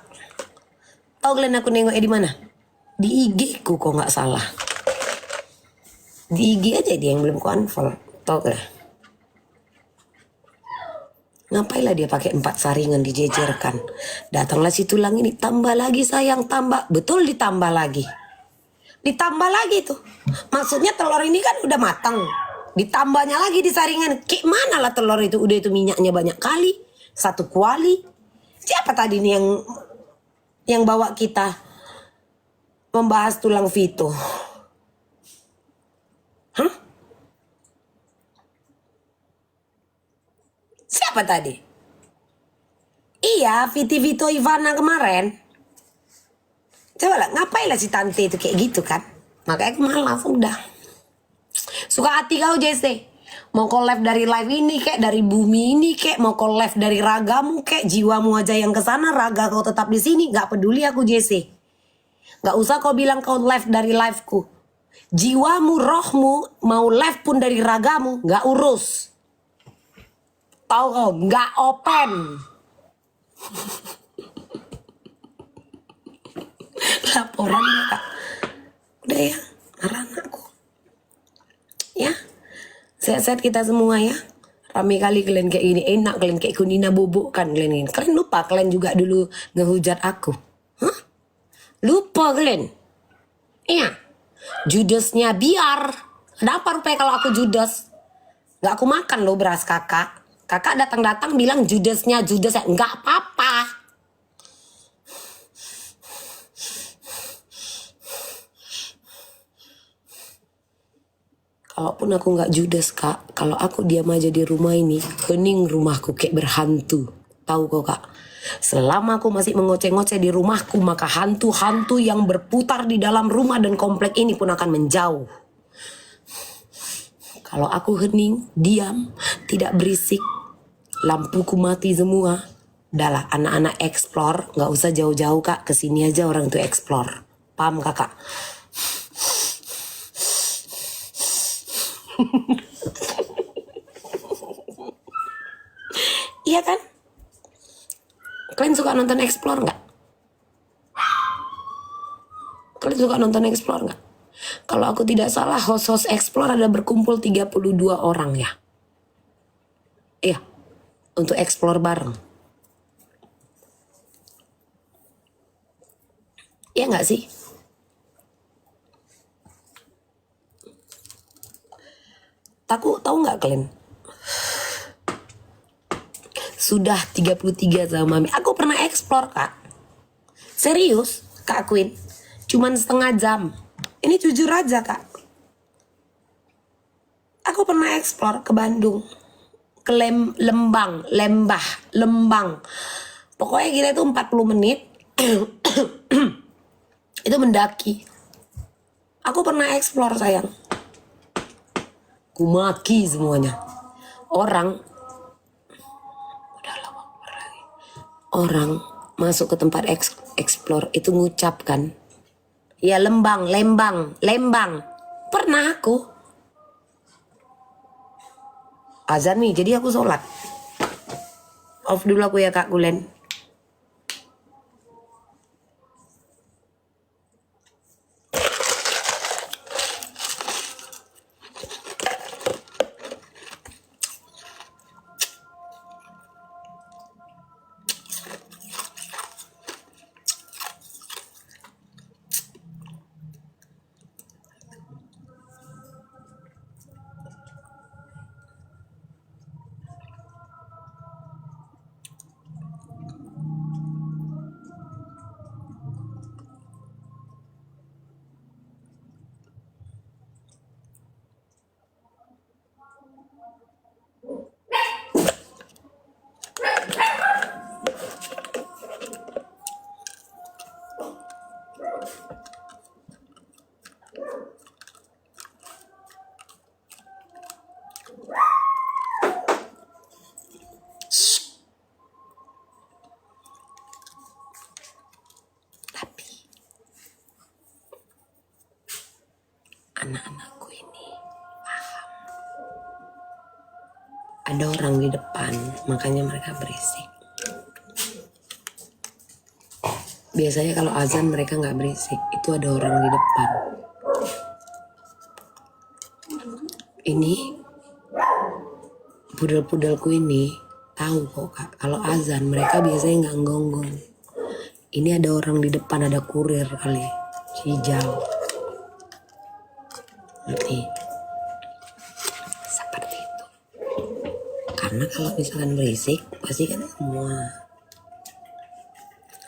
Tahu kalian aku nengoknya di mana? Di IG ku kok nggak salah. Di IG aja dia yang belum ku unfollow. Tahu kalian? Ngapailah dia pakai 4 saringan dijejerkan. Datanglah si tulang ini, tambah lagi sayang, tambah. Betul ditambah lagi. Ditambah lagi tuh. Maksudnya telur ini kan udah matang. Ditambahnya lagi di saringan. Kayak mana lah telur itu? Udah itu minyaknya banyak kali. 1 kuali. Siapa tadi nih yang bawa kita membahas tulang Vito? Hah? Siapa tadi? Iya, Vito Ivana kemarin. Coba lah, ngapain lah si tante itu kayak gitu kan? Makanya aku malas udah. Suka hati kau JC. Mau kau live dari live ini kek, dari bumi ini kek, mau kau live dari ragamu kek, jiwamu aja yang kesana, raga kau tetap di sini. Gak peduli aku JC. Gak usah kau bilang kau live dari liveku. Jiwamu, rohmu, mau live pun dari ragamu, gak urus. Tahu kau, gak open. Laporan ya kak. Udah ya, marah anakku. Ya, sehat-sehat kita semua ya. Rame kali kalian kayak gini, enak kalian kayak kunina bubuk kan kalian ini. Kalian lupa kalian juga dulu ngehujat aku. Hah? Lupa kalian? Iya. Judesnya biar. Kenapa rupanya kalau aku judes? Gak aku makan loh beras kakak. Kakak datang-datang bilang judesnya. Gak apa-apa. Kalaupun aku nggak judes kak, kalau aku diam aja di rumah ini, hening rumahku kayak berhantu. Tahu kok kak? Selama aku masih mengoceh-ngoceh di rumahku, maka hantu-hantu yang berputar di dalam rumah dan komplek ini pun akan menjauh. Kalau aku hening, diam, tidak berisik, lampuku mati semua. Udahlah, anak-anak explore, nggak usah jauh-jauh kak, kesini aja orang tuh explore. Paham kakak? Iya kan? Kalian suka nonton explore nggak? Kalian suka nonton explore nggak? Kalau aku tidak salah, host-host explore ada berkumpul 32 orang ya. Iya, untuk explore bareng. Iya nggak sih? Tahu nggak kalian? Sudah 33 sama Mami. Aku pernah explore kak. Serius, Kak Queen. Cuman setengah jam. Ini jujur aja kak. Aku pernah explore ke Bandung. Ke Lembang. Pokoknya kita itu 40 menit. Itu mendaki. Aku pernah explore sayang. Kumaki semuanya. Orang masuk ke tempat explore itu ngucapkan, ya Lembang. Pernah aku. Azan nih, jadi aku sholat. Off dulu aku ya Kak Gulen. Tapi anak-anakku ini paham. Ada orang di depan, makanya mereka berisik. Biasanya kalau azan mereka nggak berisik, itu ada orang di depan. Ini pudel-pudelku ini tahu kok kak, kalau azan mereka biasanya nggak gonggong. Ini ada orang di depan, ada kurir kali, hijau. Ngerti? Seperti itu. Karena kalau misalkan berisik, pasti kan semua.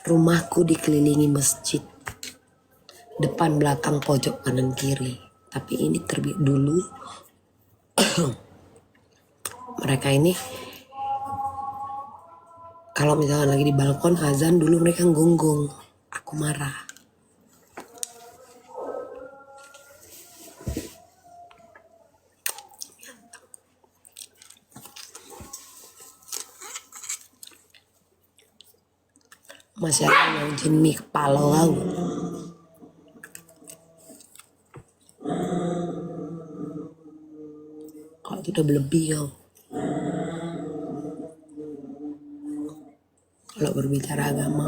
Rumahku dikelilingi masjid. Depan, belakang, pojok, kanan, kiri. Tapi ini terbit dulu. Mereka ini kalau misalkan lagi di balkon azan dulu mereka gonggong. Aku marah. Masyarakat mau jenih kepala lau. Kalau itu udah berlebih ya. Kalau berbicara agama.